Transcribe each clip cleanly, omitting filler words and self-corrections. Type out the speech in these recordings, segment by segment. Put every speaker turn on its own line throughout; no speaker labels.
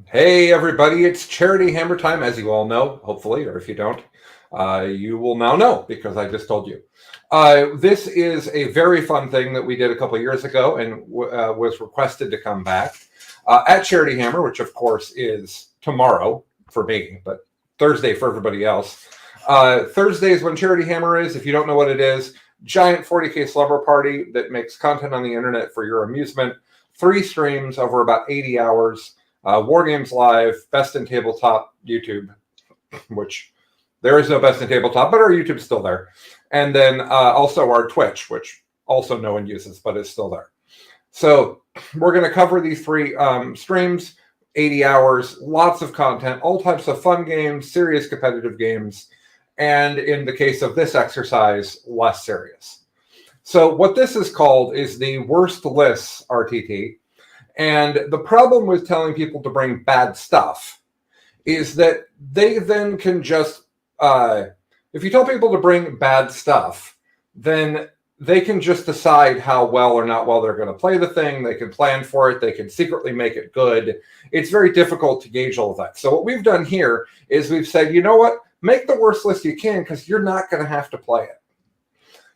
Hey everybody, it's Charity Hammer time, as you all know, hopefully, or if you don't, you will now know because I just told you. This is a very fun thing that we did a couple years ago and was requested to come back at Charity Hammer, which of course is tomorrow for me, but Thursday for everybody else. Thursday is when Charity Hammer is. If you don't know what it is, giant 40K slumber party that makes content on the internet for your amusement. 3 streams over about 80 hours. War Games Live, Best in Tabletop, YouTube, which there is no Best in Tabletop, but our YouTube's still there. And then also our Twitch, which also no one uses, but is still there. So we're going to cover these 3 streams, 80 hours, lots of content, all types of fun games, serious competitive games, and in the case of this exercise, less serious. So what this is called is the Worst Lists RTT. And the problem with telling people to bring bad stuff is that they then can just, if you tell people to bring bad stuff, then they can just decide how well or not well they're going to play the thing. They can plan for it. They can secretly make it good. It's very difficult to gauge all of that. So what we've done here is we've said, you know what? Make the worst list you can because you're not going to have to play it.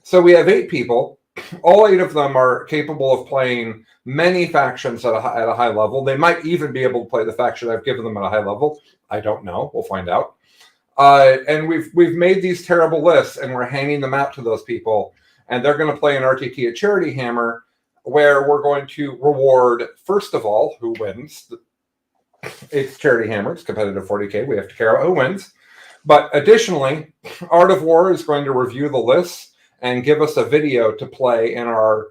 So we have 8 people. All 8 of them are capable of playing many factions at a high level. They might even be able to play the faction I've given them at a high level. I don't know. We'll find out. And we've made these terrible lists, and we're handing them out to those people. And they're going to play an RTT at Charity Hammer, where we're going to reward, first of all, who wins. It's Charity Hammer. It's competitive 40K. We have to care about who wins. But additionally, Art of War is going to review the lists and give us a video to play in our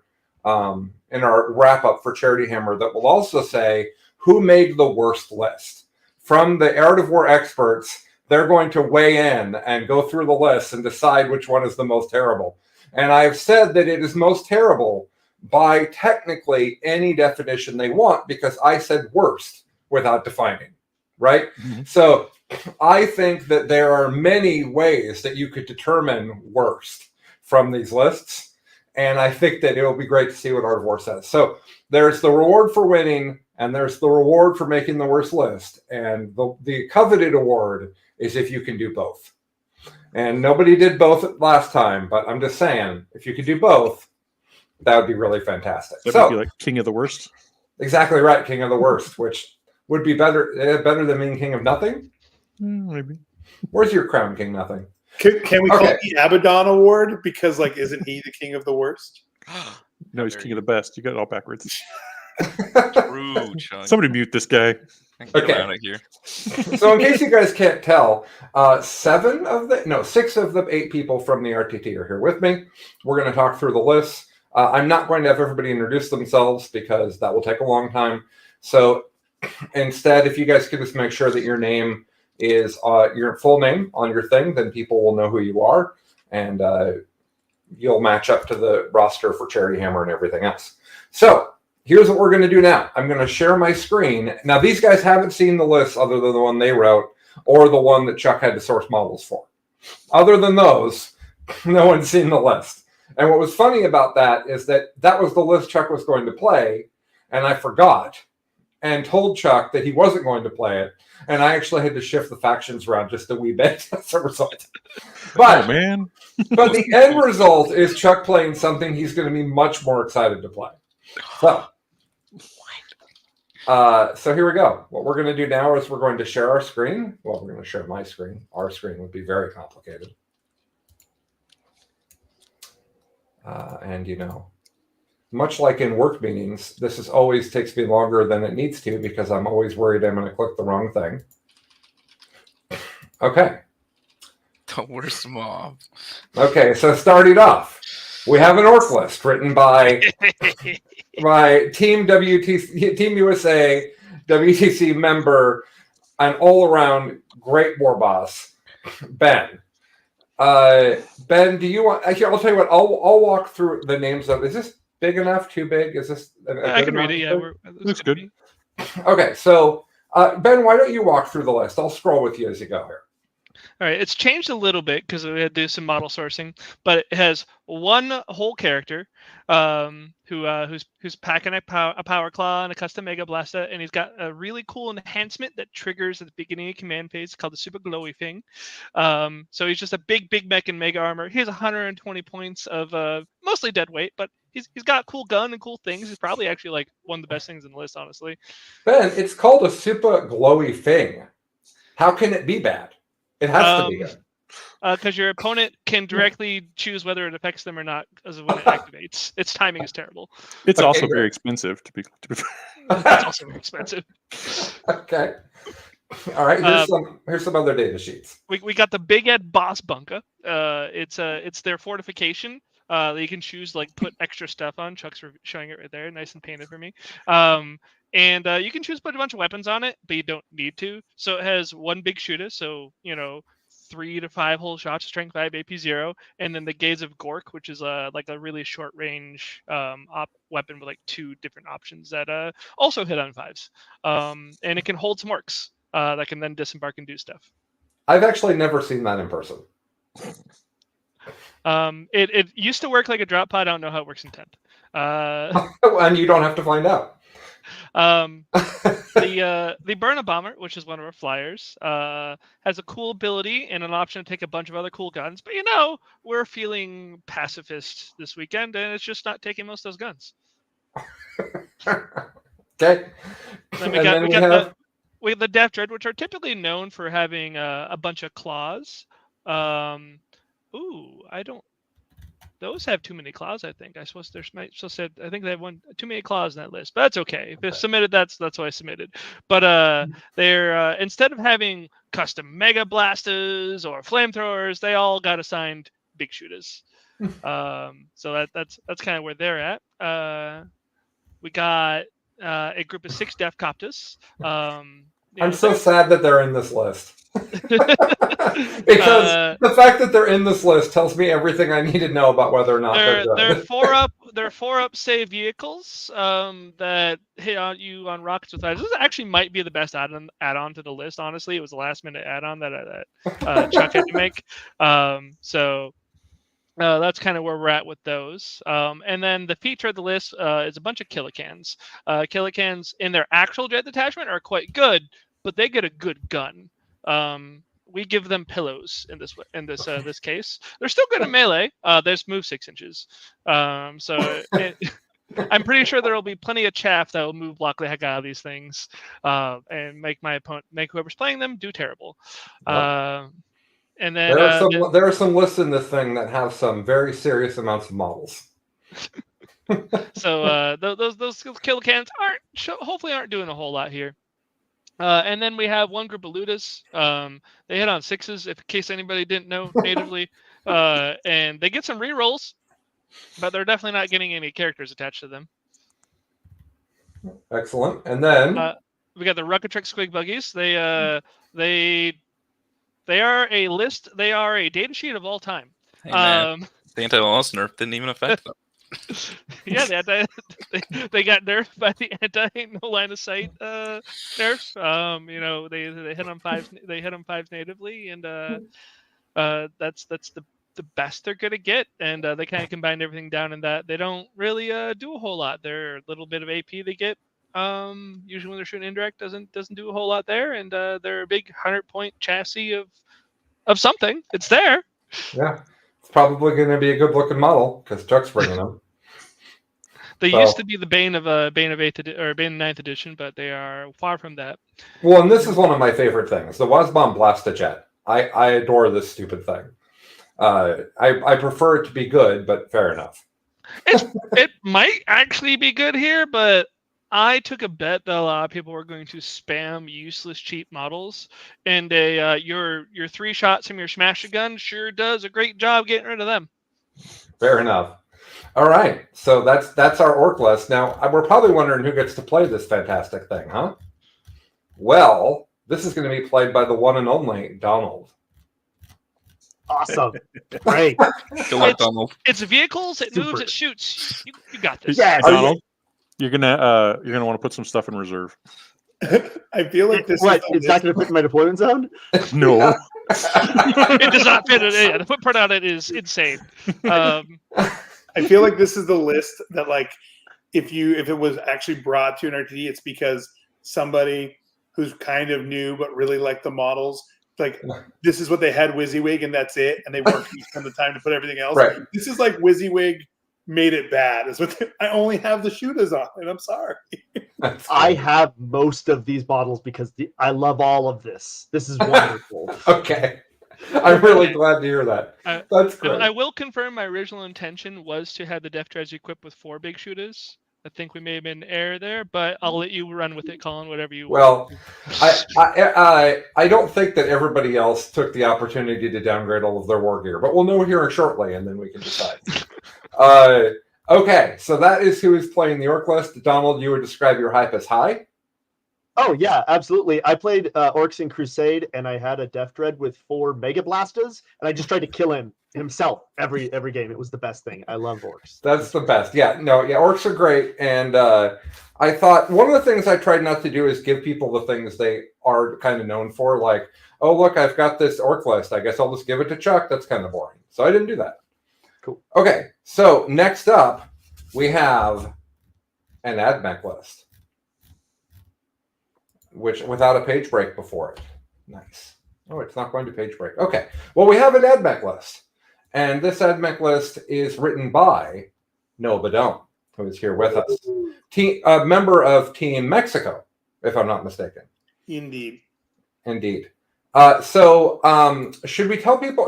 wrap up for Charity Hammer that will also say who made the worst list. From the Art of War experts, they're going to weigh in and go through the list and decide which one is the most terrible. And I've said that it is most terrible by technically any definition they want because I said worst without defining, right? Mm-hmm. So I think that there are many ways that you could determine worst from these lists, and I think that it'll be great to see what Art of War says. So there's the reward for winning, and there's the reward for making the worst list, and the coveted award is if you can do both. And nobody did both last time, but I'm just saying, if you could do both, that would be really fantastic.
That would be like King of the Worst?
Exactly right, King of the Worst, which would be better than being King of Nothing?
Maybe.
Where's your crown, King Nothing?
Can we call it the Abaddon Award? Because, isn't he the king of the worst?
No, he's king of the best. You got it all backwards.
True, Chuck.
Somebody mute this guy.
Get him out of here.
So in case you guys can't tell, 6 of the 8 people from the RTT are here with me. We're going to talk through the lists. I'm not going to have everybody introduce themselves because that will take a long time. So instead, if you guys could just make sure that your name is your full name on your thing, then people will know who you are, and you'll match up to the roster for Charity Hammer and everything else. So here's what we're going to do now. I'm going to share my screen. Now, these guys haven't seen the list other than the one they wrote or the one that Chuck had to source models for. Other than those, no one's seen the list. And what was funny about that is that was the list Chuck was going to play, and I forgot and told Chuck that he wasn't going to play it. And I actually had to shift the factions around just a wee bit as a result. But,
man.
But the end result is Chuck playing something he's going to be much more excited to play. So here we go. What we're going to do now is we're going to share our screen. Well, we're going to share my screen. Our screen would be very complicated. And, much like in work meetings, this always takes me longer than it needs to because I'm always worried I'm going to click the wrong thing. Okay.
The worst mob.
Okay, so starting off, we have an orc list written by Team WTC, Team USA, WTC member, an all-around great war boss, Ben. Ben, do you want? Actually, I'll tell you what. I'll walk through the names of. Is this big enough? Too big? Is this?
I can read it. Yeah,
looks good.
Okay, so Ben, why don't you walk through the list? I'll scroll with you as you go here.
All right, it's changed a little bit because we had to do some model sourcing, but it has one whole character who's packing a power claw and a custom Mega Blaster, and he's got a really cool enhancement that triggers at the beginning of command phase called the Super Glowy thing. So he's just a big mech in Mega Armor. He has 120 points of mostly dead weight, but he's got a cool gun and cool things. He's probably actually like one of the best things in the list, honestly.
Ben, it's called a super glowy thing. How can it be bad? It has to be good.
Because your opponent can directly choose whether it affects them or not as of when it activates. Its timing is terrible.
It's
Okay,
also
great.
very expensive to be fair.
It's also very expensive.
Okay. All right. Here's some other data sheets.
We got the Big Ed Boss Bunker. It's their fortification. That you can choose like put extra stuff on. Chuck's showing it right there, nice and painted for me. And you can choose put a bunch of weapons on it, but you don't need to. So it has one big shooter, so 3 to 5 whole shots, strength 5, AP 0, and then the Gaze of Gork, which is like a really short range weapon with like 2 different options that also hit on 5s. And it can hold some orcs that can then disembark and do stuff.
I've actually never seen that in person.
It used to work like a drop pod. I don't know how it works in 10th.
And you don't have to find out.
The Burn a Bomber, which is one of our flyers, has a cool ability and an option to take a bunch of other cool guns. But we're feeling pacifist this weekend, and it's just not taking most of those guns.
Okay.
Then we got the Death Dread, which are typically known for having a bunch of claws. Those have too many claws. I think I think they have too many claws in that list, but that's okay. If it's submitted, that's what I submitted. But they're instead of having custom Mega Blasters or flamethrowers, they all got assigned big shooters. So that's kind of where they're at. We got a group of 6 Death Copters.
I'm so sad that they're in this list. Because the fact that they're in this list tells me everything I need to know about whether or not they're good.
They're 4-up save vehicles that hit on you on rockets with eyes. This actually might be the best add-on to the list. Honestly, it was a last-minute add-on that Chuck had to make. So that's kind of where we're at with those. And then the feature of the list is a bunch of Killicans. Killicans in their actual jet detachment are quite good, but they get a good gun. We give them pillows in this case. They're still good in melee. They just move 6 inches. I'm pretty sure there will be plenty of chaff that will move block the heck out of these things and make whoever's playing them do terrible. And then
there are some lists in this thing that have some very serious amounts of models.
So those Killicans hopefully aren't doing a whole lot here. And then we have one group of Ludas. They hit on 6s, in case anybody didn't know natively. And they get some rerolls, but they're definitely not getting any characters attached to them.
Excellent. And then
we got the Ruckatrix Squig Buggies. They are a list. They are a data sheet of all time.
Hey, man, the anti-loss nerf didn't even affect them.
Yeah, they got nerfed by the no line of sight nerf. They hit on 5s. They hit on 5s natively, and that's the best they're gonna get. And they kind of combine everything down in that. They don't really do a whole lot. They're a little bit of AP they get. Usually when they're shooting indirect, doesn't do a whole lot there. And they're a big 100-point chassis of something. It's there.
Yeah. Probably going to be a good looking model because Chuck's bringing them.
They used to be the bane of 8th or bane of 9th edition, but they are far from that.
Well, and this is one of my favorite things: the Wasbomb Blastojet. I adore this stupid thing. I prefer it to be good, but fair enough.
It might actually be good here, but I took a bet that a lot of people were going to spam useless cheap models, and your 3 shots from your smash gun sure does a great job getting rid of them.
Fair enough. All right, so that's our orc list. Now we're probably wondering who gets to play this fantastic thing, huh? Well, this is going to be played by the one and only Donald.
Awesome. Great.
Good luck, Donald.
It's vehicles. It moves.
Super.
It shoots. You got this.
Yes.
Donald, you're gonna want to put some stuff in reserve.
I feel like this
What? It's not going to fit in my deployment zone?
No.
It does not fit. Yeah, the footprint on it is insane.
I feel like this is the list that, like, if it was actually brought to an RTT, it's because somebody who's kind of new but really liked the models, like, this is what they had WYSIWYG and that's it, and they weren't going to spend the time to put everything else.
Right.
This is like WYSIWYG made it bad. Is what I only have the shooters on, and I'm sorry.
I have most of these bottles because I love all of this. This is wonderful.
Okay. I'm really glad to hear that. That's great.
I will confirm my original intention was to have the Def Dredge equipped with 4 big shooters. I think we may have been error there, but I'll let you run with it, Colin, whatever you want.
Well, I don't think that everybody else took the opportunity to downgrade all of their war gear, but we'll know here shortly, and then we can decide. Okay, so that is who is playing the orc list. Donald, you would describe your hype as high?
Oh, yeah, absolutely. I played Orcs in Crusade, and I had a Def Dread with 4 Mega Blastas, and I just tried to kill him himself every game. It was the best thing. I love Orcs.
That's the best. Yeah, orcs are great. And I thought one of the things I tried not to do is give people the things they are kind of known for. Like, oh, look, I've got this orc list. I guess I'll just give it to Chuck. That's kind of boring. So I didn't do that.
Cool.
Okay, so next up, we have an AdMech list, which without a page break before it. Nice. Oh, it's not going to page break. Okay. Well, we have an AdMech list. And this AdMech list is written by Noah Badone, who is here with us. A member of Team Mexico, if I'm not mistaken.
Indeed.
So should we tell people,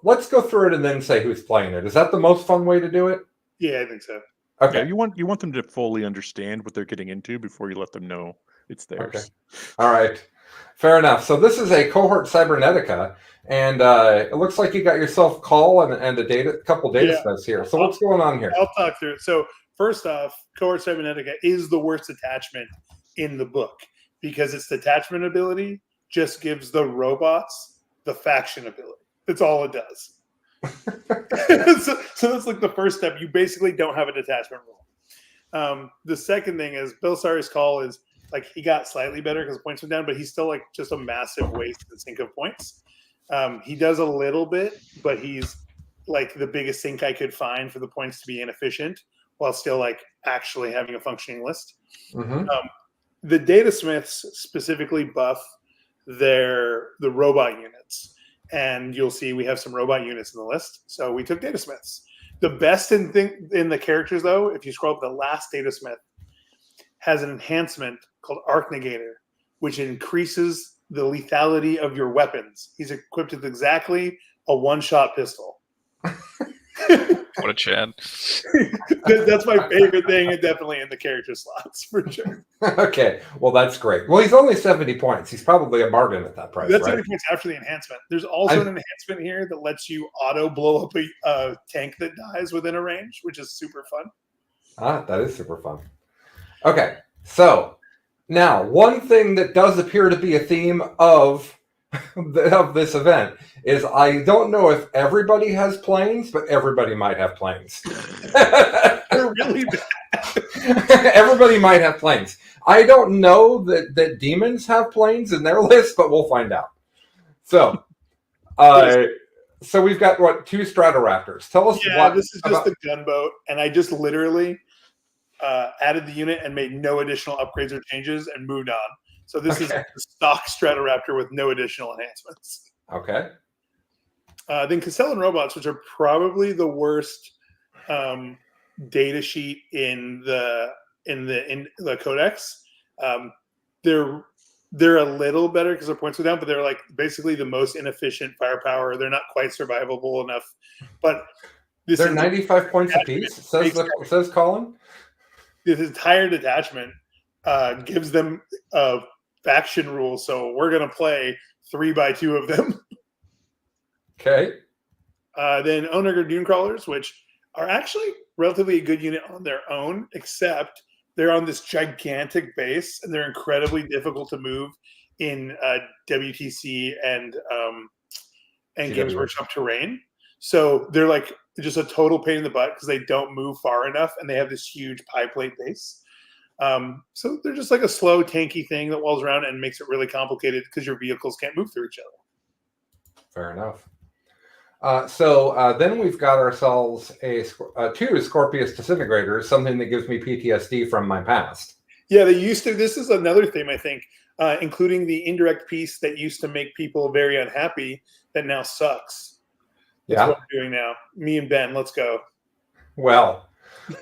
let's go through it and then say who's playing it. Is that the most fun way to do it?
Yeah, I think so.
Okay.
Yeah, you want them to fully understand what they're getting into before you let them know it's theirs.
Okay. All right. Fair enough. So this is a cohort Cybernetica, and it looks like you got yourself Call and a couple data sets here. So what's going on here?
I'll talk through it. So first off, cohort Cybernetica is the worst attachment in the book because its detachment ability just gives the robots the faction ability. That's all it does. so that's like the first step. You basically don't have a detachment rule. The second thing is Belisarius Call is like he got slightly better because points went down, but he's still like just a massive waste and sink of points. He does a little bit, but he's like the biggest sink I could find for the points to be inefficient while still like actually having a functioning list.
Mm-hmm.
The data smiths specifically buff the robot units, and you'll see we have some robot units in the list. So we took data smiths. The best in the characters, though, if you scroll up, the last data smith has an enhancement called Arc Negator, which increases the lethality of your weapons. He's equipped with exactly a one-shot pistol.
What a Chad.
That's my favorite thing, and definitely in the character slots for sure.
Okay, well that's great. Well, he's only 70 points. He's probably a bargain at that price.
That's
right?
70 points after the enhancement. There's also an enhancement here that lets you auto blow up a tank that dies within a range, which is super fun.
That is super fun. Okay, so now one thing that does appear to be a theme of this event is I don't know if everybody has planes, but everybody might have planes.
They're really bad.
Everybody might have planes. I don't know that demons have planes in their list, but we'll find out. So, so we've got 2 Stratoraptors. Tell us what.
This is just the gunboat, and I just literally added the unit and made no additional upgrades or changes and moved on. So this is the stock Stratoraptor with no additional enhancements.
Okay.
Then Castellan robots, which are probably the worst data sheet in the codex. They're a little better because their points are down, but they're like basically the most inefficient firepower. They're not quite survivable enough. But
they're 95 points apiece. Says Colin.
This entire detachment gives them a faction rule, so we're going to play 3x2 of them.
Okay.
Then Onager Dune Crawlers, which are actually relatively a good unit on their own, except they're on this gigantic base, and they're incredibly difficult to move in WTC and Games Workshop terrain. So they're like just a total pain in the butt because they don't move far enough, and they have this huge pie plate base. So they're just like a slow, tanky thing that walls around and makes it really complicated because your vehicles can't move through each other.
Fair enough. So then we've got ourselves two Scorpius disintegrators, something that gives me PTSD from my past.
Yeah, they used to. This is another theme, I think, including the indirect piece that used to make people very unhappy that now sucks. That's what we're doing now. Me and Ben, let's go.
Well,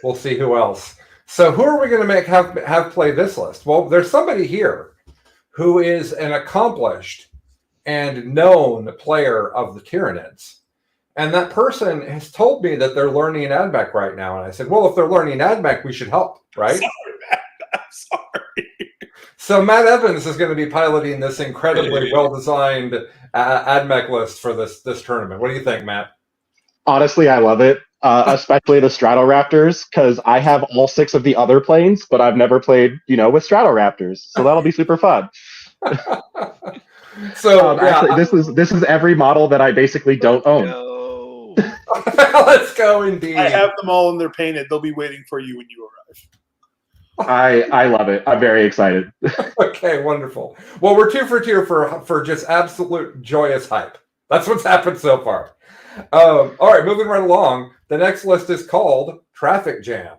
we'll see who else. So who are we going to make have play this list? Well, there's somebody here who is an accomplished and known player of the Tyranids. And that person has told me that they're learning AdMech right now. And I said, well, if they're learning AdMech, we should help, right?
I'm sorry.
So Matt Evans is going to be piloting this incredibly well-designed AdMech list for this tournament. What do you think, Matt?
Honestly, I love it, especially the Stratoraptors, because I have all 6 of the other planes, but I've never played, with Stratoraptors. So that'll be super fun.
So
actually, this is every model that I basically don't own.
Let's go, indeed.
I have them all and they're painted. They'll be waiting for you when you arrive.
I love it. I'm very excited.
Okay, wonderful. Well, we're 2 for 2 for just absolute joyous hype. That's what's happened so far. All right, moving right along. The next list is called Traffic Jam.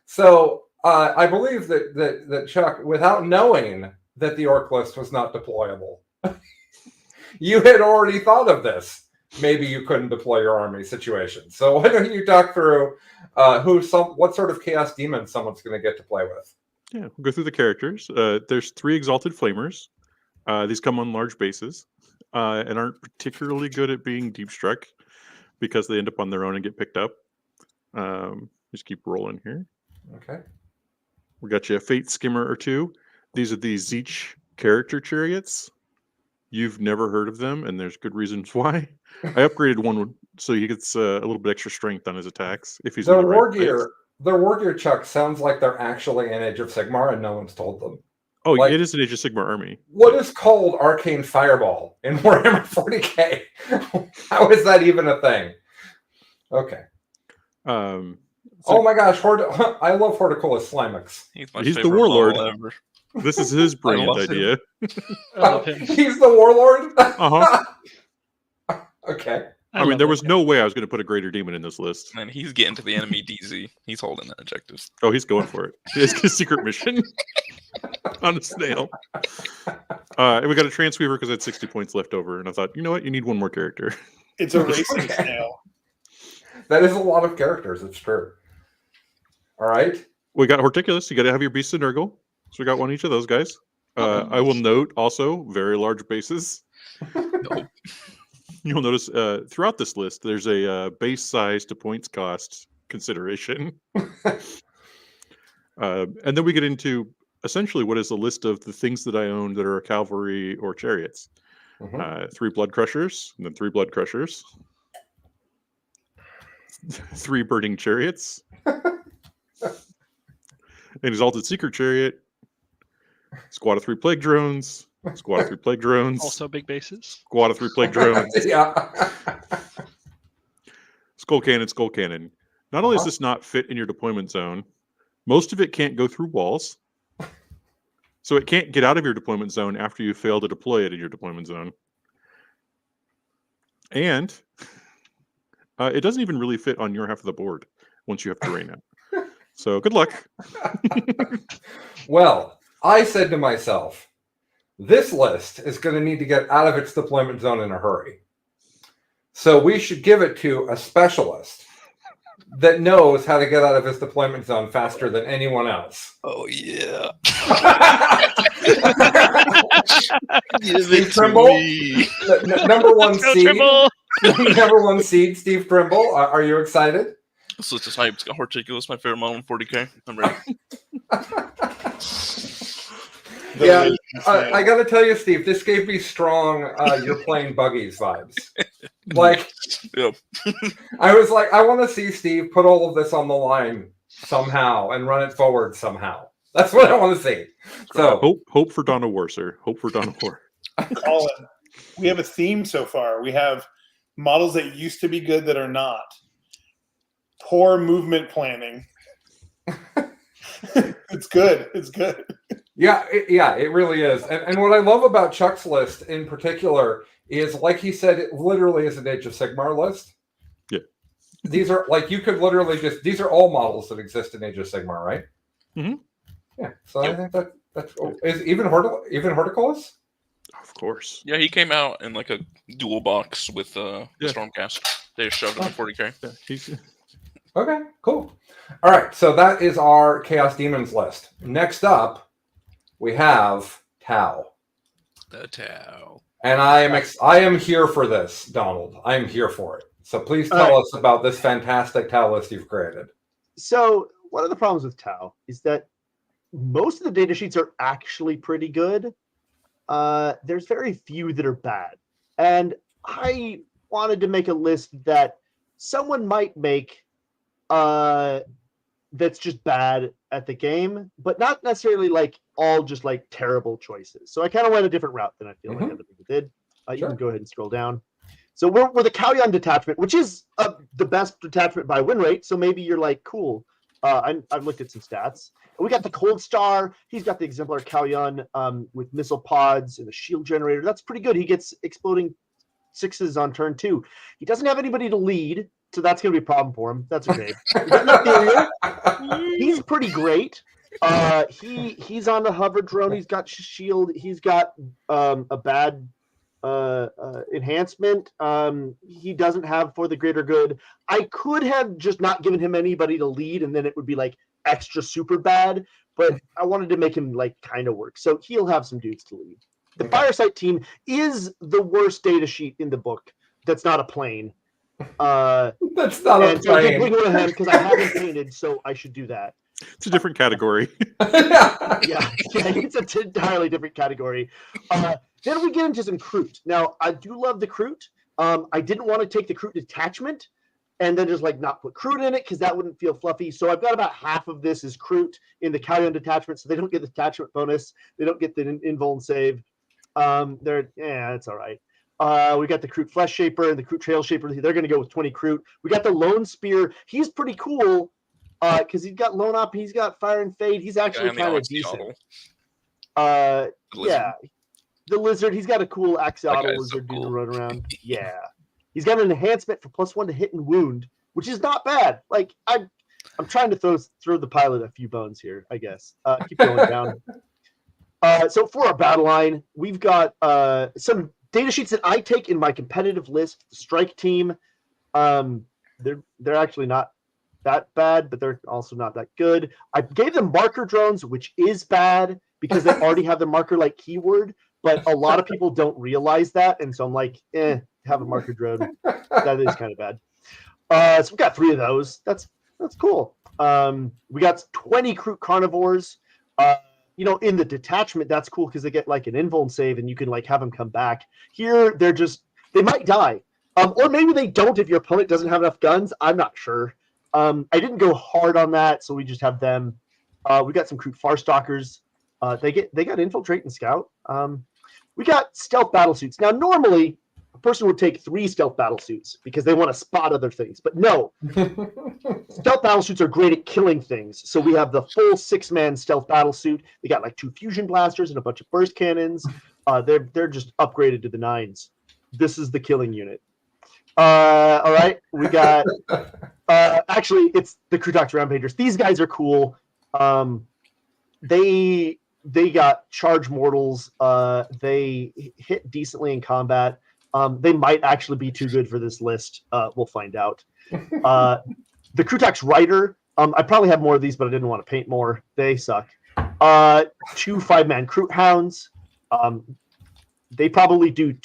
So I believe that Chuck, without knowing that the orc list was not deployable, you had already thought of this. Maybe you couldn't deploy your army situation. So why don't you talk through what sort of chaos demon someone's going to get to play with?
Yeah, we'll go through the characters. There's 3 Exalted Flamers. These come on large bases and aren't particularly good at being deep struck because they end up on their own and get picked up. Just keep rolling here.
Okay.
We got you a Fate Skimmer or 2. These are the Zeech character chariots. You've never heard of them, and there's good reasons why. I upgraded one so he gets a little bit extra strength on his attacks if he's in the right place.
Their war gear, Chuck, sounds like they're actually in Age of Sigmar and no one's told them.
Oh, it is an Age of Sigmar army.
What is called Arcane Fireball in Warhammer 40k? How is that even a thing? Okay. Oh my gosh, I love Horticulus Slimex.
He's
the warlord. This is his brilliant idea.
I love him.
He's the warlord?
Uh-huh.
Okay.
I mean, there was no way I was going to put a greater demon in this list.
And he's getting to the enemy DZ. He's holding that objective.
Oh, he's going for it. It's his secret mission on a snail. And we got a Transweaver because I had 60 points left over. And I thought, you know what? You need one more character.
It's a racing snail.
That is a lot of characters. It's true. All right.
We got Horticulus. You got to have your Beast of Nurgle. So we got one each of those guys. I will note also very large bases.
Nope.
You'll notice throughout this list, there's a base size to points cost consideration. And then we get into essentially what is a list of the things that I own that are cavalry or chariots. 3 Blood Crushers, and then 3 Blood Crushers. 3 Burning Chariots. An Exalted Seeker Chariot. Squad of 3 Plague Drones. Squad of 3 Plague Drones.
Also big bases.
Squad of 3 Plague Drones.
Yeah.
Skull Cannon, Skull Cannon. Not only does this not fit in your deployment zone, most of it can't go through walls. So it can't get out of your deployment zone after you fail to deploy it in your deployment zone. And it doesn't even really fit on your half of the board once you have terrain out. So good luck.
Well, I said to myself, this list is going to need to get out of its deployment zone in a hurry. So we should give it to a specialist that knows how to get out of his deployment zone faster than anyone else.
Oh, yeah.
Steve Trimble, number one seed. Number one seed, Steve Trimble. Are you excited?
So it's just hype. It's got Horticulus, my favorite model in 40k. I'm ready.
Yeah, I got to tell you, Steve, this gave me strong "you're playing buggies" vibes. Like,
Yep.
I was like, I want to see Steve put all of this on the line somehow and run it forward somehow. That's what I want to see. So
hope for Dawn of War, sir. Hope for Dawn of War.
Colin, we have a theme so far. We have models that used to be good that are not. Poor movement planning. It's good. It's good.
Yeah, it really is. And what I love about Chuck's list in particular is, like he said, it literally is an Age of Sigmar list.
Yeah.
These are like, you could literally just, these are all models that exist in Age of Sigmar, right?
Mm-hmm.
Yeah. So I think that's is even Horticulus?
Of course.
Yeah, he came out in like a dual box with the Stormcast. They just shoved him in 40k.
Yeah, he's
Okay, cool. All right, so that is our Chaos Demons list. Next up, we have Tau.
The Tau.
And I am here for this, Donald. I am here for it. So please tell us about this fantastic Tau list you've created.
So one of the problems with Tau is that most of the data sheets are actually pretty good. There's very few that are bad. And I wanted to make a list that someone might make that's just bad at the game, but not necessarily like all just like terrible choices. So I kind of went a different route than I feel like other people did. You can go ahead and scroll down. So we're the Kalyan detachment, which is the best detachment by win rate. So maybe you're like, cool. I've looked at some stats. We got the Cold Star. He's got the exemplar Kalyan with missile pods and a shield generator. That's pretty good. He gets exploding 6s on turn 2. He doesn't have anybody to lead, so that's going to be a problem for him. That's okay. He's pretty great. He's on the hover drone. He's got shield. He's got a bad enhancement. He doesn't have for the greater good. I could have just not given him anybody to lead, and then it would be like extra super bad, but I wanted to make him like kind of work. So he'll have some dudes to lead. The Firesight team is the worst data sheet in the book. That's not a plane.
That's not a plane.
Because I haven't painted, so I should do that.
It's a different category.
yeah, it's an entirely different category. Then we get into some Kroot. Now, I do love the Kroot. I didn't want to take the Kroot detachment and then just like not put Kroot in it because that wouldn't feel fluffy. So I've got about half of this is Kroot in the Kalyan detachment, so they don't get the detachment bonus. They don't get the invuln save. It's all right. We got the Kroot Flesh Shaper and the Kroot Trail Shaper. They're going to go with 20 Kroot. We got the Lone Spear. He's pretty cool because he's got Lone Up. He's got Fire and Fade. He's actually kind of decent. Yeah. The Lizard. He's got a cool Axolotl Lizard dude to run around. Yeah. He's got an enhancement for +1 to hit and wound, which is not bad. Like, I'm trying to throw the pilot a few bones here, I guess. Keep going down. So for our battle line, we've got some data sheets that I take in my competitive list. The Strike team, they're actually not that bad, but they're also not that good. I gave them marker drones, which is bad because they already have the marker like keyword, but a lot of people don't realize that, and so I'm like, have a marker drone. That is kind of bad. So we got 3 of those. That's cool. We got 20 Kroot Carnivores. In the detachment, that's cool because they get like an invuln save and you can like have them come back. Here, they might die. Or maybe they don't if your opponent doesn't have enough guns. I'm not sure. I didn't go hard on that, so we just have them. We got some Kroot Farstalkers. They got Infiltrate and Scout. We got Stealth Battle Suits. Now, normally, a person would take 3 Stealth Battle Suits because they want to spot other things. But no. Stealth Battle Suits are great at killing things. So we have the full 6-man Stealth Battle Suit. They got like 2 Fusion Blasters and a bunch of Burst Cannons. They're just upgraded to the 9s. This is the killing unit. All right. We got... actually, it's the Krootox Rampagers. These guys are cool. They got Charge Mortals. They hit decently in combat. They might actually be too good for this list. We'll find out. The Krootox Rider. I probably have more of these, but I didn't want to paint more. They suck. 2 5-man Kroot Hounds. They probably do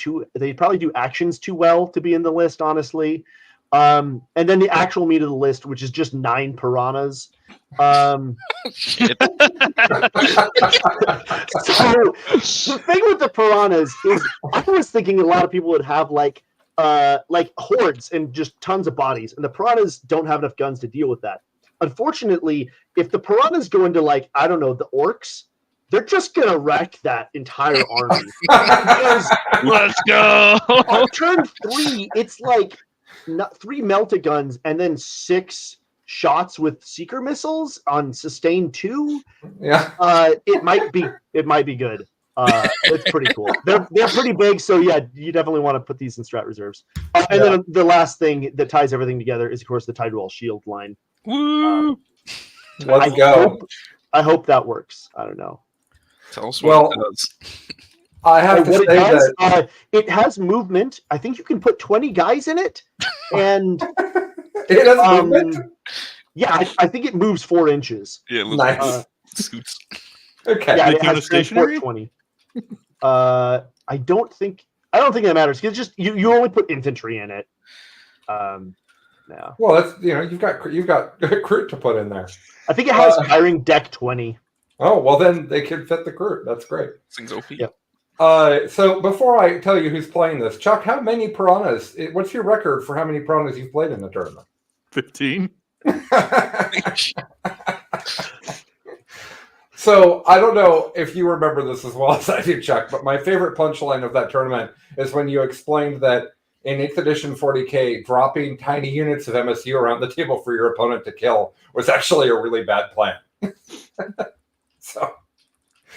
actions too well to be in the list, honestly. And then the actual meat of the list, which is just 9 Piranhas. So the thing with the Piranhas is I was thinking a lot of people would have like hordes and just tons of bodies, and the Piranhas don't have enough guns to deal with that. Unfortunately, if the Piranhas go into like, I don't know, the Orcs, they're just gonna wreck that entire army.
Let's go.
On turn 3, it's like 3 Melta guns and then 6 shots with seeker missiles on sustain 2,
Yeah.
it might be good. It's pretty cool. They're pretty big, so yeah, you definitely want to put these in strat reserves. And then the last thing that ties everything together is, of course, the Tidal Shield line.
Woo!
Let's go.
I hope that works. I don't know.
Tell us what it does.
I have to say that
it has movement. I think you can put 20 guys in it, and
it has movement.
Yeah, I think it moves 4 inches.
Yeah,
nice.
Suits.
Okay.
Yeah, it has stationary 20. I don't think that matters because just you only put infantry in it. No.
Well, that's you've got Groot to put in there.
I think it has firing deck 20.
Oh well, then they can fit the Groot. That's great.
Things OP.
Yep.
So before I tell you who's playing this, Chuck, how many piranhas? What's your record for how many piranhas you've played in the tournament?
15.
So I don't know if you remember this as well as I do, Chuck, but my favorite punchline of that tournament is when you explained that in 8th edition 40K, dropping tiny units of MSU around the table for your opponent to kill was actually a really bad plan. So,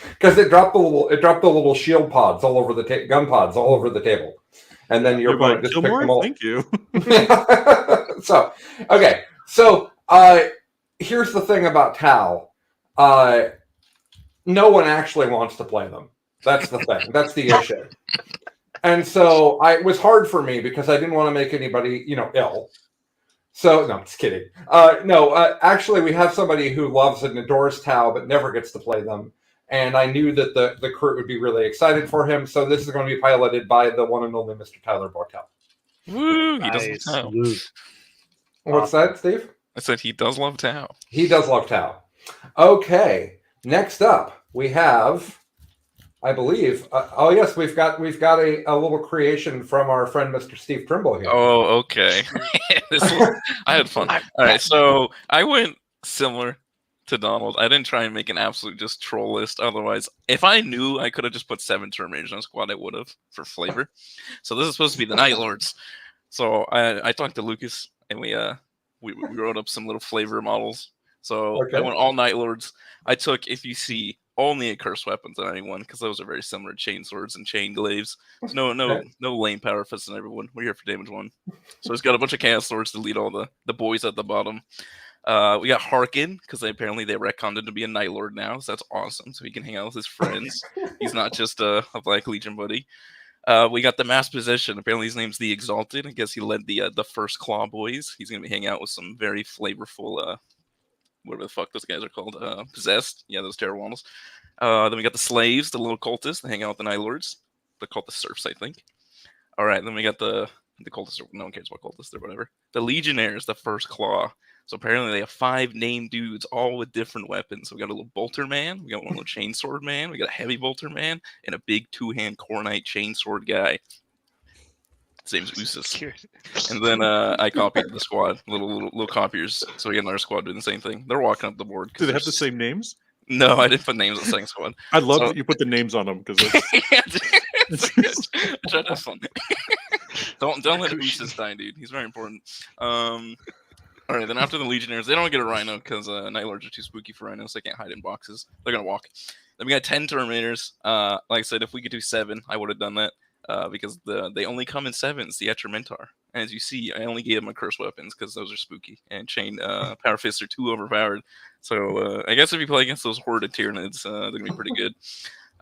because it dropped the little shield pods all over the gun pods all over the table, and then your opponent just picked them all.
Thank you.
So, okay, so here's the thing about Tau. No one actually wants to play them. That's the thing. That's the issue. And so it was hard for me because I didn't want to make anybody, ill. So, no, just kidding. Actually, we have somebody who loves and adores Tau but never gets to play them. And I knew that the crew would be really excited for him. So this is going to be piloted by the one and only Mr. Tyler Bortel.
Woo! He does love Tau.
What's that, Steve?
I said he does love Tau.
He does love Tau. Okay. Next up, we have, I believe. Yes, we've got a little creation from our friend Mr. Steve Trimble here.
Oh, okay. I had fun. All right, so I went similar to Donald. I didn't try and make an absolute just troll list. Otherwise, if I knew I could have just put 7 Terminators on a squad, I would have for flavor. So this is supposed to be the Night Lords. So I talked to Lucas and we wrote up some little flavor models. So I went all Night Lords. I took, if you see, only a cursed weapons on anyone because those are very similar to chain swords and chain glaives. So no lane power fists on everyone. We're here for damage 1. So it's got a bunch of chaos swords to lead all the boys at the bottom. We got Harkin because apparently they retconned him to be a Night Lord now, so that's awesome. So he can hang out with his friends. He's not just a Black Legion buddy. We got the Mass Possession. Apparently his name's the Exalted. I guess he led the first Claw boys. He's gonna be hanging out with some very flavorful whatever the fuck those guys are called, possessed. Yeah, those terror waddles. Then we got the slaves, the little cultists. They hang out with the Night Lords. They're called the serfs, I think. All right, then we got the cultists. No one cares about cultists. They're whatever. The legionnaires, the first claw. So apparently they have 5 named dudes, all with different weapons. So we got a little bolter man. We got one little chainsword man. We got a heavy bolter man and a big 2-hand Cornite chainsword guy. His name's Usus. And then I copied the squad, little copiers. So we got another squad doing the same thing. They're walking up the board.
Do they have the same names?
No, I didn't put names on the second squad.
I love that you put the names on them because
I tried to have fun. Don't let Usus die, dude. He's very important. All right, then after the Legionnaires, they don't get a Rhino because Night Lords are too spooky for Rhinos. They can't hide in boxes. They're going to walk. Then we got 10 Terminators. Like I said, if we could do 7, I would have done that. Because they only come in 7s, the Etrimentar. And as you see, I only gave them a curse weapons because those are spooky. And chain power fists are too overpowered. So I guess if you play against those Horde Tyranids, they're going to be pretty good.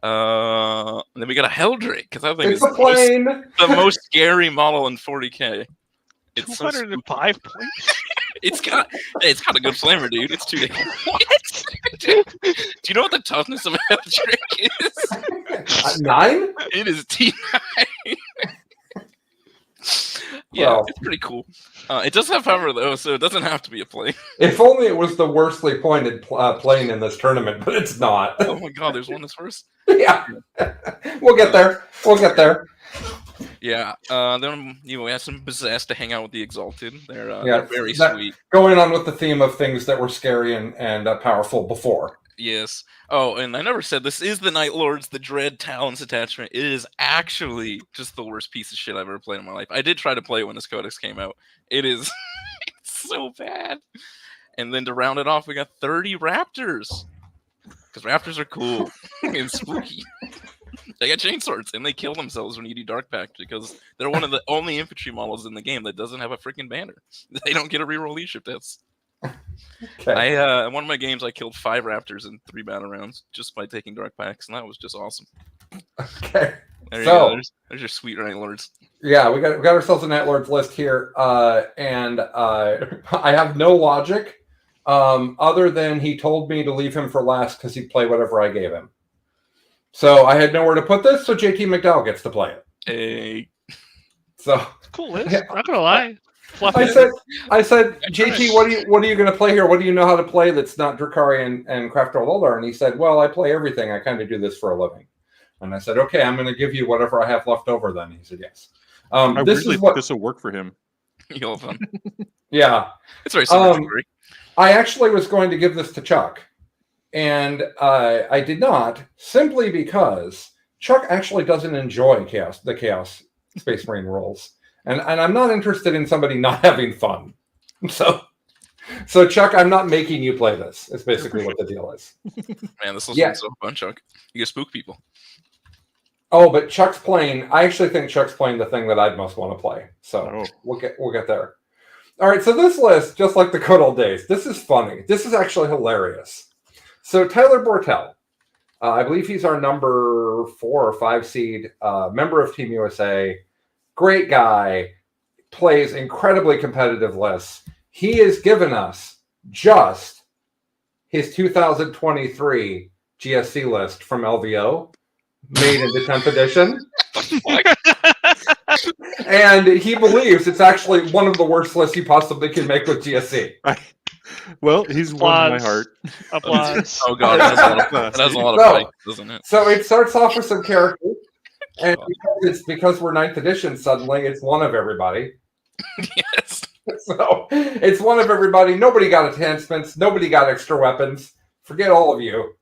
And then we got a Helldrake, because I think it's the most scary model in 40k.
It's 205 points.
It's got a good flamer, dude. It's 2 days. What? Do you know what the toughness of a Helldrake is?
9?
It is T9. Yeah, well, it's pretty cool. It does have power though, so it doesn't have to be a plane.
If only it was the worstly pointed plane in this tournament, but it's not.
Oh my god, there's one that's worse.
Yeah, we'll get there. Yeah,
then we have some possessed to hang out with the Exalted. They're very sweet.
Going on with the theme of things that were scary and powerful before.
Yes. Oh, and I never said this is the Night Lords, the Dread Talons attachment. It is actually just the worst piece of shit I've ever played in my life. I did try to play it when this codex came out. It is it's so bad. And then to round it off, we got 30 Raptors. Because Raptors are cool and spooky. They got chainswords, and they kill themselves when you do Dark Pact because they're one of the only infantry models in the game that doesn't have a freaking banner. They don't get a reroll leadership test.
Okay.
In one of my games, I killed 5 Raptors in 3 battle rounds just by taking Dark Pacts, and that was just awesome.
Okay.
There you
So-
go. There's your sweet Night Lords.
Yeah, we got ourselves a Night Lords list here, and I have no logic other than he told me to leave him for last because he'd play whatever I gave him. So I had nowhere to put this, so JT McDowell gets to play it.
Hey.
So
Cool list.
Yeah.
Not gonna lie. Fluffy.
I said, JT, what are you going to play here? What do you know how to play that's not Drakari and Crafter Lola? And he said, well, I play everything. I kind of do this for a living. And I said, okay, I'm going to give you whatever I have left over. Then he said, yes.
I
This
really
is
think
what.
this will work for him.
You'll have fun.
Yeah,
It's very similar to Drakari.
I actually was going to give this to Chuck, and I did not, simply because Chuck actually doesn't enjoy the Chaos Space Marine rules, and I'm not interested in somebody not having fun. So Chuck, I'm not making you play this. Is basically what the deal is.
Man, this was
Yeah.
so fun, Chuck. You can spook people.
Oh, but Chuck's playing. I actually think Chuck's playing the thing that I'd most want to play. So
Oh.
we'll get there. All right. So this list, just like the good old days, this is funny. This is actually hilarious. So Tyler Bortel, I believe he's our number 4 or 5 seed member of Team USA. Great guy, plays incredibly competitive lists. He has given us just his 2023 GSC list from LVO, made into 10th edition. And he believes it's actually one of the worst lists you possibly can make with GSC.
Well, he's won my
Applause.
heart.
Applause.
Oh god, that has a lot of
No.
fight, doesn't it?
So it starts off with some characters, and because we're 9th edition, suddenly it's one of everybody.
Yes.
So it's one of everybody. Nobody got enhancements. Nobody got extra weapons. Forget all of you.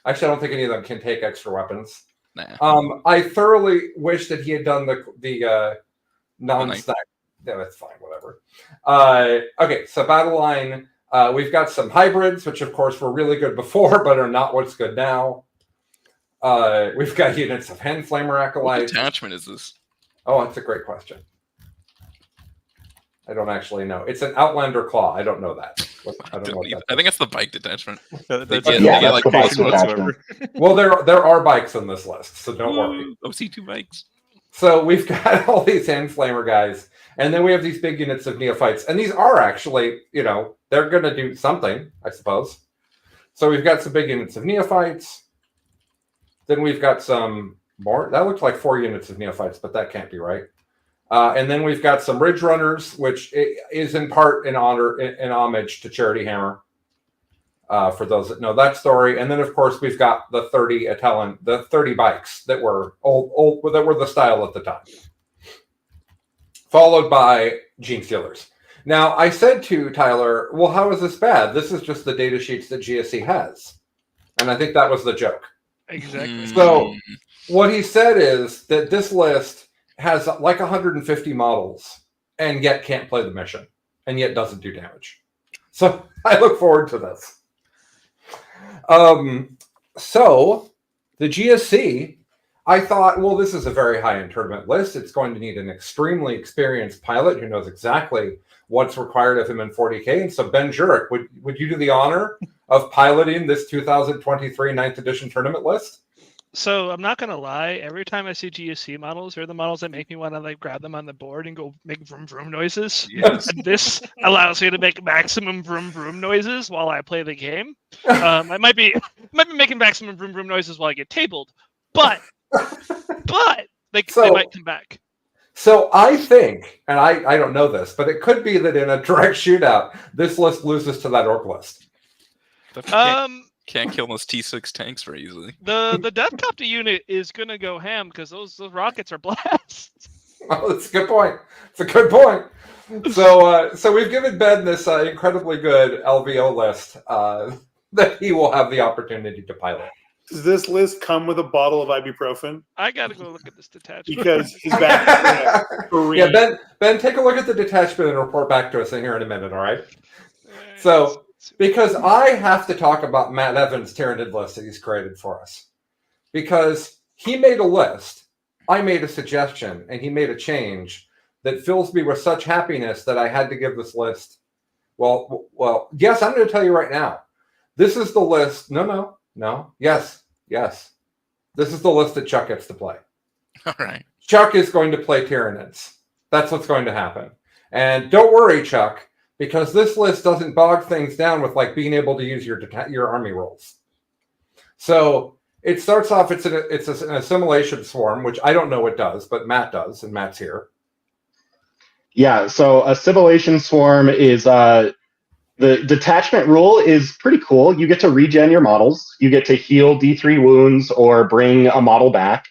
Actually, I don't think any of them can take extra weapons.
Nah.
I thoroughly wish that he had done the non-stack. Yeah, that's fine. Whatever. Okay, so battle line. We've got some hybrids, which of course were really good before, but are not what's good now. We've got units of Handflamer
What
Acolytes.
attachment is this?
Oh, that's a great question. I don't actually know. It's an Outlander Claw. I don't know that. I don't know what that
I think it's the bike detachment.
That's
get-
Yeah,
they get,
that's the bike
patient
detachment.
whatsoever.
Well, there are bikes on this list, so don't worry.
Woo! OC2 bikes.
So we've got all these Handflamer guys, and then we have these big units of Neophytes, and these are actually, they're going to do something, I suppose. So we've got some big units of Neophytes. Then we've got some more. That looks like 4 units of Neophytes, but that can't be right. And then we've got some Ridge Runners, which is in part in homage to Charity Hammer. For those that know that story, and then of course we've got the 30 bikes that were old that were the style at the time, followed by Gene Stealers. Now I said to Tyler, "Well, how is this bad? This is just the data sheets that GSC has," and I think that was the joke.
Exactly.
So what he said is that this list has like 150 models and yet can't play the mission and yet doesn't do damage. So I look forward to this. So the GSC, I thought, well, this is a very high-end tournament list. It's going to need an extremely experienced pilot who knows exactly what's required of him in 40K. And so Ben Jurek, would you do the honor of piloting this 2023 9th edition tournament list?
So I'm not gonna lie. Every time I see GSC models, they're the models that make me want to grab them on the board and go make vroom vroom noises.
Yes.
And this allows me to make maximum vroom vroom noises while I play the game. I might be making maximum vroom vroom noises while I get tabled, but they might come back.
So I think, and I don't know this, but it could be that in a direct shootout, this list loses to that orc list.
Can't kill those T6 tanks very easily.
The Death Copter unit is gonna go ham because those rockets are blasts.
Oh, that's a good point. It's a good point. So we've given Ben this incredibly good LVO list that he will have the opportunity to pilot.
Does this list come with a bottle of ibuprofen?
I gotta go look at this detachment.
Because his back is gonna
Yeah, Ben, take a look at the detachment and report back to us in here in a minute, all right? So Because I have to talk about Matt Evans' Tyranid list that he's created for us. Because he made a list, I made a suggestion, and he made a change that fills me with such happiness that I had to give this list. Well, yes, I'm going to tell you right now. This is the list. No. Yes. This is the list that Chuck gets to play.
All right.
Chuck is going to play Tyranids. That's what's going to happen. And don't worry, Chuck, because this list doesn't bog things down with like being able to use your army rolls. So it starts off. It's an assimilation swarm, which I don't know what does, but Matt does, and Matt's here.
Yeah. So assimilation swarm is the detachment rule is pretty cool. You get to regen your models. You get to heal D3 wounds or bring a model back.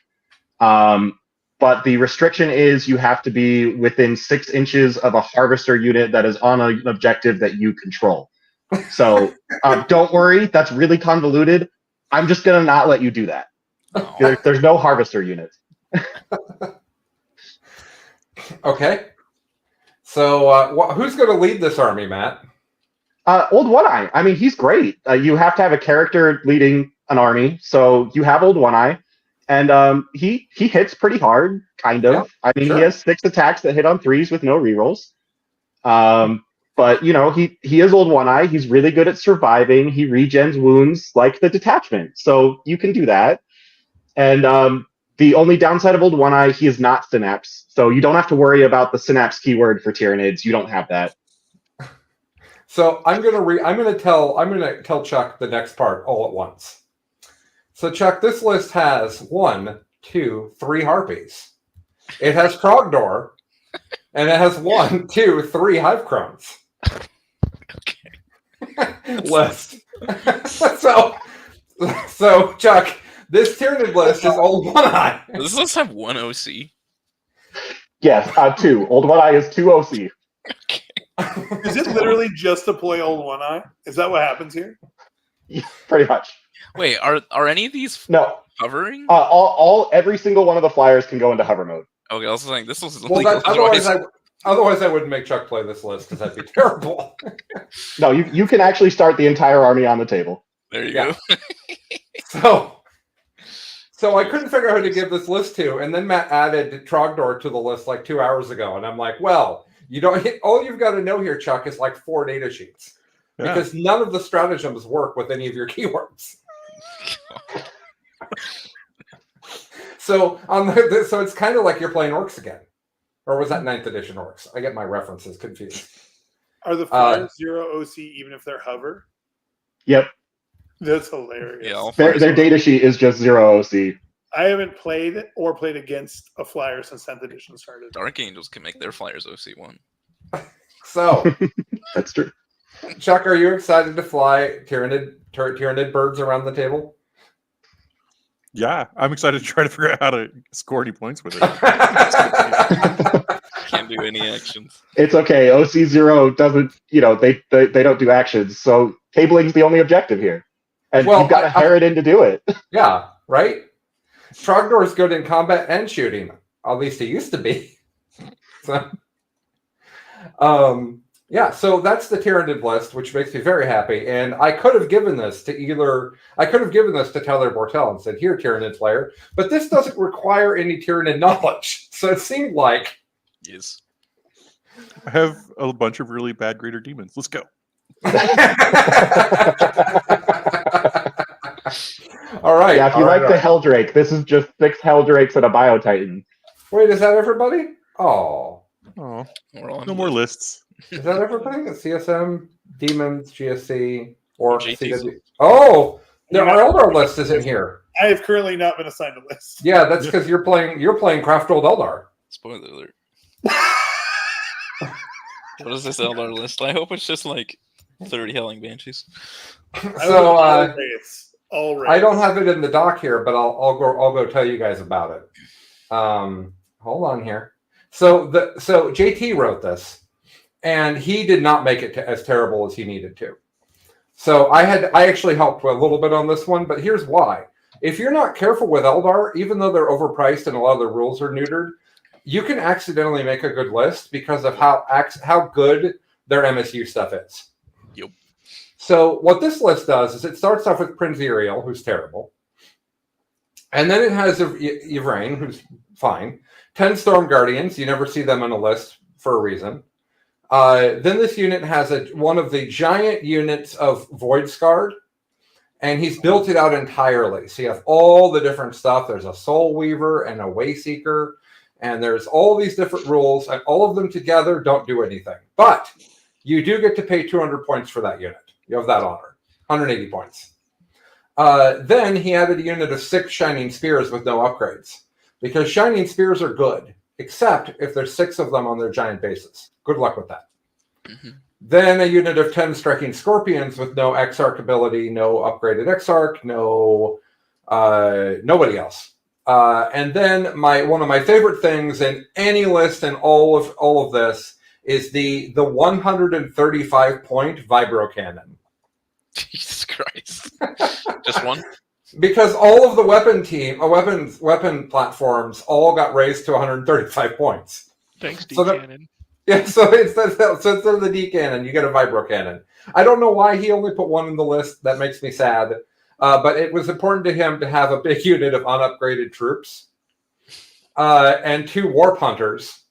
But the restriction is you have to be within 6 inches of a harvester unit that is on an objective that you control. So don't worry, that's really convoluted. I'm just going to not let you do that. There's no harvester units.
Okay. So who's going to lead this army, Matt?
Old One-Eye. I mean, he's great. You have to have a character leading an army. So you have Old One-Eye. And he hits pretty hard, kind of. Yeah, I mean, He has 6 attacks that hit on 3s with no rerolls. But, he is Old One-Eye. He's really good at surviving. He regens wounds like the detachment. So you can do that. And the only downside of Old One-Eye, he is not Synapse. So you don't have to worry about the Synapse keyword for Tyranids. You don't have that.
So I'm gonna tell Chuck the next part all at once. So Chuck, this list has 1, 2, 3 harpies. It has Trogdor, and it has 1, 2, 3 hive crones. Okay. List. so Chuck, this Tyranid list is Old One-Eye.
Does this list have 1 OC?
Yes, 2. Old One-Eye is 2 OC.
Okay.
Is it literally just to play Old One-Eye? Is that what happens here?
Yeah, pretty much.
Wait, are any of these hovering?
Every single one of the flyers can go into hover mode.
Okay, I was saying this was
illegal. Otherwise, I wouldn't make Chuck play this list because that'd be terrible.
No, you can actually start the entire army on the table.
There you go.
So I couldn't figure out who to give this list to, and then Matt added Trogdor to the list like 2 hours ago, and I'm like, well, all you've got to know here, Chuck, is like 4 data sheets because none of the stratagems work with any of your keywords. So it's kind of like you're playing orcs again, or was that 9th edition orcs? I get my references confused.
Are the flyers 0 OC even if they're hover?
Yep.
That's hilarious.
Yeah,
their data sheet is just 0 OC.
I haven't played or played against a flyer since 10th edition started.
Dark Angels can make their flyers OC1.
So
that's true.
Chuck, are you excited to fly Tyranid birds around the table?
Yeah, I'm excited to try to figure out how to score any points with it.
Can't do any actions.
It's okay. OC0 doesn't, they don't do actions. So cabling's the only objective here. And you've got to Harridan to do it.
Yeah, right? Trogdor is good in combat and shooting. At least he used to be. So that's the Tyranid list, which makes me very happy. And I could have given this to Teller Bortel and said, "Here, Tyranid player," but this doesn't require any Tyranid knowledge. So it seemed like
yes.
I have a bunch of really bad greater demons. Let's go.
All right.
Yeah, if you like the Helldrake, this is just 6 Helldrakes and a Biotitan.
Wait, is that everybody? Oh.
No more lists.
Is that everybody? CSM, Demons, GSC, or
JTs.
Oh, there are Eldar lists isn't here.
I have currently not been assigned a list.
Yeah, that's because you're playing Craft Old Eldar.
Spoiler alert. What is this Eldar list? I hope it's just like 30 Helling Banshees.
So
all
I don't have it in the doc here, but I'll go tell you guys about it. Hold on here. So JT wrote this, and he did not make it as terrible as he needed to. So I actually helped a little bit on this one, but here's why. If you're not careful with Eldar, even though they're overpriced and a lot of the rules are neutered, you can accidentally make a good list because of how good their MSU stuff is.
Yep.
So what this list does is it starts off with Prince Uriel, who's terrible. And then it has Yvraine, who's fine. 10 Storm Guardians. You never see them on a list for a reason. Then this unit has one of the giant units of Void Scarred. And he's built it out entirely. So you have all the different stuff. There's a Soul Weaver and a Wayseeker. And there's all these different rules. And all of them together don't do anything. But you do get to pay 200 points for that unit. You have that honor. 180 points. Then he added a unit of 6 Shining Spears with no upgrades. Because Shining Spears are good. Except if there's 6 of them on their giant bases. Good luck with that. Mm-hmm. Then a unit of 10 Striking Scorpions with no Exarch ability, no upgraded Exarch, no nobody else. And then one of my favorite things in any list and all of this is the 135 point Vibro Cannon.
Jesus Christ! Just one?
Because all of the weapon platforms all got raised to 135 points.
Thanks, D-Cannon.
Yeah, so instead of the D cannon, you get a Vibro Cannon. I don't know why he only put one in the list. That makes me sad. But it was important to him to have a big unit of unupgraded troops and 2 Warp Hunters.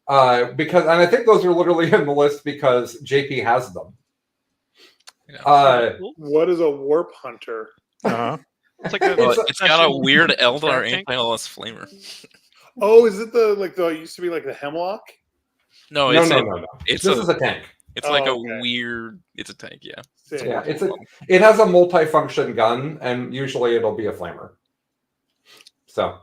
And I think those are literally in the list because JP has them.
What is a Warp Hunter?
It's like
it's got a weird Eldar anti-LS flamer.
Oh, is it it used to be like the Hemlock?
No.
This is a tank.
It's like a weird. It's a tank, yeah.
Yeah, it has a multi-function gun, and usually it'll be a flamer. So,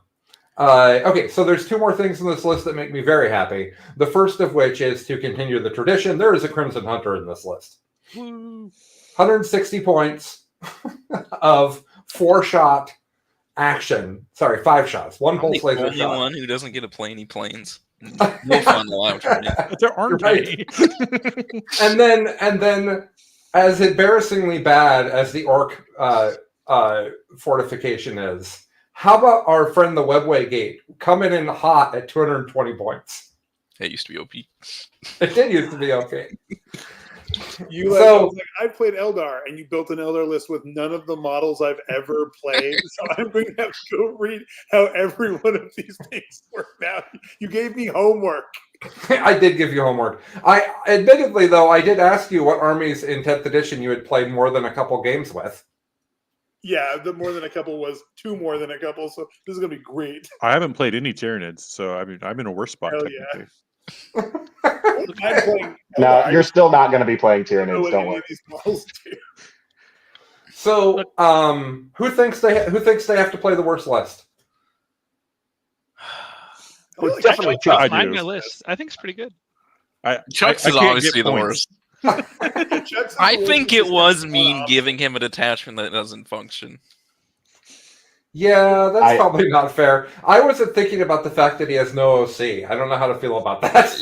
okay, so there's 2 more things in this list that make me very happy. The first of which is to continue the tradition. There is a Crimson Hunter in this list.
Woo.
160 points of 4-shot action. Sorry, 5 shots. One pulse laser
only
shot.
One who doesn't get to play any planes. No fun allowed for me.
There aren't any.
And then, as embarrassingly bad as the Orc fortification is, how about our friend the Webway Gate coming in hot at 220 points?
It used to be OP.
It did used to be okay.
I played Eldar, and you built an Eldar list with none of the models I've ever played. So I'm going to have to go read how every one of these things worked out. You gave me homework.
I did give you homework. Admittedly, though, I did ask you what armies in 10th edition you had played more than a couple games with.
Yeah, the more than a couple was 2 more than a couple, so this is going to be great.
I haven't played any Tyranids, so I mean, I'm in a worse spot.
Hell
technically.
No, you're still not going to be playing Tyranids. Don't worry.
So, who thinks they have to play the worst list?
It's definitely Chuck.
I
Mine
do.
my list. I think it's pretty good.
Chuck's
I
is
can't
obviously
get
the
points.
worst. I think it was mean giving him a detachment that doesn't function.
Yeah, that's probably not fair. I wasn't thinking about the fact that he has no OC. I don't know how to feel about that.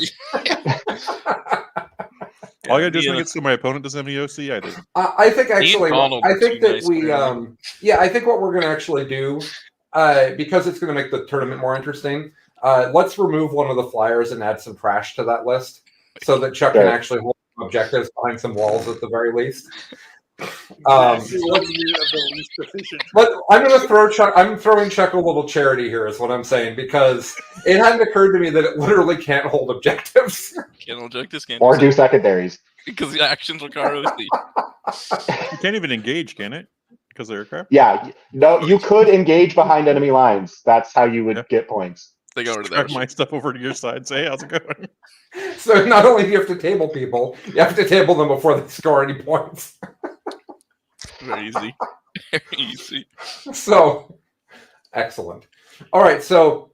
All I gotta do is make it so my opponent doesn't have any OC. I think.
I think actually,
I
think what we're going to actually do, because it's going to make the tournament more interesting, let's remove one of the flyers and add some trash to that list, so that Chuck can actually hold objectives behind some walls at the very least. But I'm going to throw Chuck. I'm throwing Chuck a little charity here, is what I'm saying, because it hadn't occurred to me that it literally can't hold objectives.
Can't hold objectives,
or do secondaries
because the actions require OC.
You can't even engage, can it? Because of aircraft.
Yeah, no, you could engage behind enemy lines. That's how you would get points.
They go over to
Track
there.
my stuff over to your side. And say, hey, how's it going?
So not only do you have to table people, you have to table them before they score any points.
Very easy. Very easy.
So, excellent. All right, so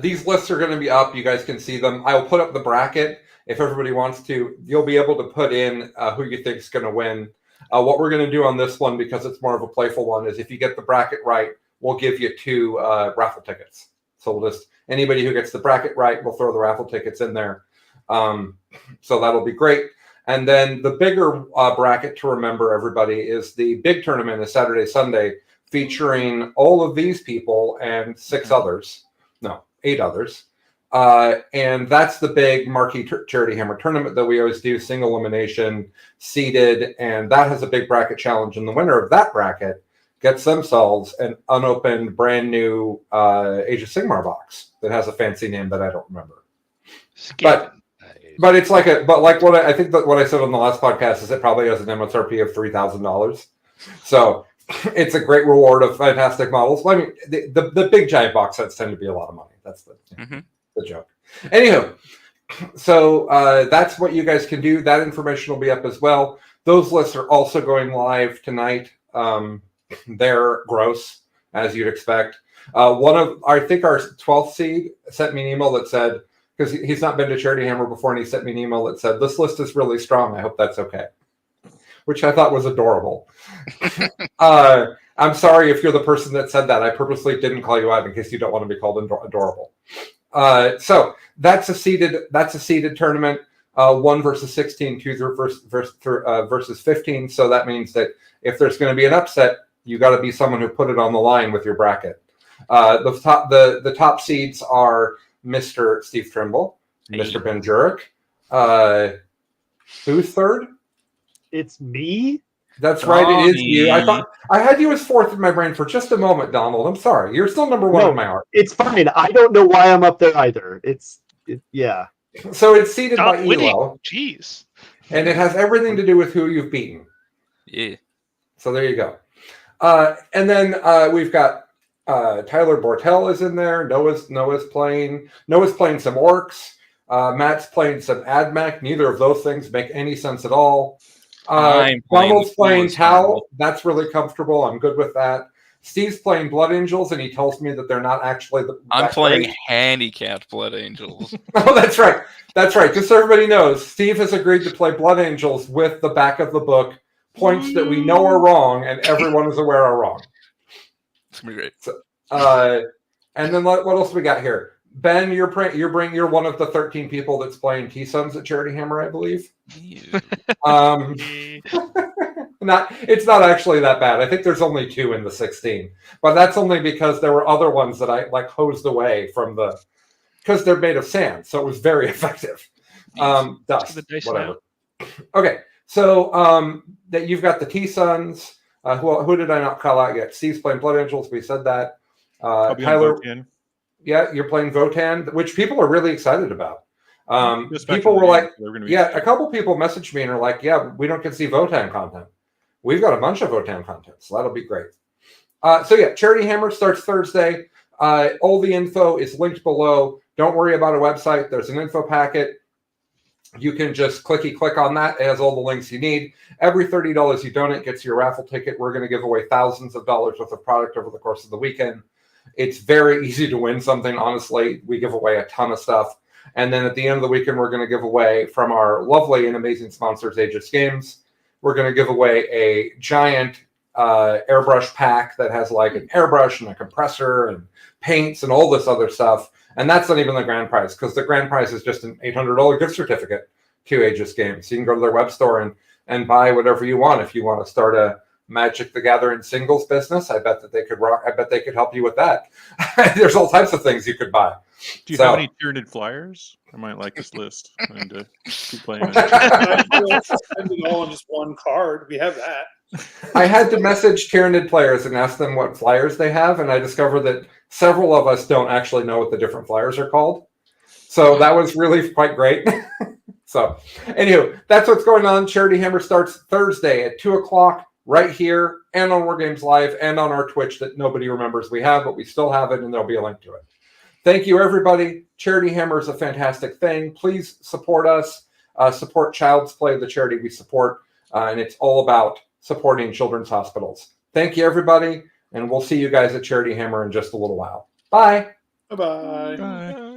these lists are going to be up. You guys can see them. I will put up the bracket if everybody wants to. You'll be able to put in who you think is going to win. What we're going to do on this one, because it's more of a playful one, is if you get the bracket right, we'll give you 2 raffle tickets. So we'll just, anybody who gets the bracket right, we'll throw the raffle tickets in there. So that'll be great. And then the bigger bracket to remember, everybody, is the big tournament is Saturday, Sunday, featuring all of these people and 8 others. And that's the big marquee Charity Hammer tournament that we always do, single elimination, seeded, and that has a big bracket challenge. And the winner of that bracket gets themselves an unopened, brand new Age of Sigmar box that has a fancy name that I don't remember. But it's like what I think that what I said on the last podcast is it probably has an MSRP of $3,000. So it's a great reward of fantastic models. I mean, the big giant box sets tend to be a lot of money. That's the joke. Anywho, so that's what you guys can do. That information will be up as well. Those lists are also going live tonight. They're gross, as you'd expect. I think our 12th seed sent me an email that said, because he's not been to Charity Hammer before, and he sent me an email that said, this list is really strong. I hope that's okay. Which I thought was adorable. I'm sorry if you're the person that said that. I purposely didn't call you out in case you don't want to be called adorable. So that's a seeded tournament. 1 versus 16, 2 versus 15. So that means that if there's going to be an upset, you got to be someone who put it on the line with your bracket. The top seeds are Mr. Steve Trimble, Mr. Ben Jurek. Who's third?
It's me.
That's right. It is you. I thought I had you as fourth in my brain for just a moment, Donald. I'm sorry. You're still number one in my heart.
It's fine. I don't know why I'm up there either. Yeah.
So it's seeded by Elo.
Jeez.
And it has everything to do with who you've beaten.
Yeah.
So there you go. And then we've got Tyler Bortel is in there. Noah's playing some orcs. Matt's playing some AdMac. Neither of those things make any sense at all. Donald's playing Tau. That's really comfortable. I'm good with that. Steve's playing Blood Angels, and he tells me that they're not actually.
I'm playing handicapped Blood Angels.
Oh, that's right. That's right. Just so everybody knows, Steve has agreed to play Blood Angels with the back of the book, points that we know are wrong, and everyone is aware are wrong.
It's gonna be great.
So, and then what else we got here? Ben, you're one of the 13 people that's playing T-Sons at Charity Hammer, I believe. It's not actually that bad. I think there's only 2 in the 16, but that's only because there were other ones that I hosed away from because they're made of sand, so it was very effective. Dust, whatever. Okay, so that you've got the T-Sons. Who did I not call out yet? Steve's playing Blood Angels. We said that. Tyler. Yeah, you're playing Votan, which people are really excited about. People were like, a couple people messaged me and are like, yeah, we don't get to see Votan content. We've got a bunch of Votan content, so that'll be great. Charity Hammer starts Thursday. All the info is linked below. Don't worry about a website. There's an info packet. You can just click on that. It has all the links you need. Every $30 you donate gets your raffle ticket. We're going to give away thousands of dollars worth of product over the course of the weekend. It's very easy to win something, honestly. We give away a ton of stuff. And then at the end of the weekend, we're going to give away from our lovely and amazing sponsors, Aegis Games. We're going to give away a giant airbrush pack that has like an airbrush and a compressor and paints and all this other stuff. And that's not even the grand prize, because the grand prize is just an $800 gift certificate to Aegis Games. So you can go to their web store and buy whatever you want. If you want to start a Magic the Gathering singles business, I bet that they could rock. I bet they could help you with that. There's all types of things you could buy.
Do you have any Tyranid flyers? I might like this list and keep playing it.
Spend it all on just one card. We have that.
I had to message Tyranid players and ask them what flyers they have, and I discovered that several of us don't actually know what the different flyers are called. So that was really quite great. So, anywho, that's what's going on. Charity Hammer starts Thursday at 2:00. Right here and on War Games Live and on our Twitch that nobody remembers we have, but we still have it, and there'll be a link to it. Thank you, everybody. Charity Hammer is a fantastic thing. Please support us. Support Child's Play, the charity we support, and it's all about supporting children's hospitals. Thank you, everybody, and we'll see you guys at Charity Hammer in just a little while. Bye.
Bye-bye.
Bye.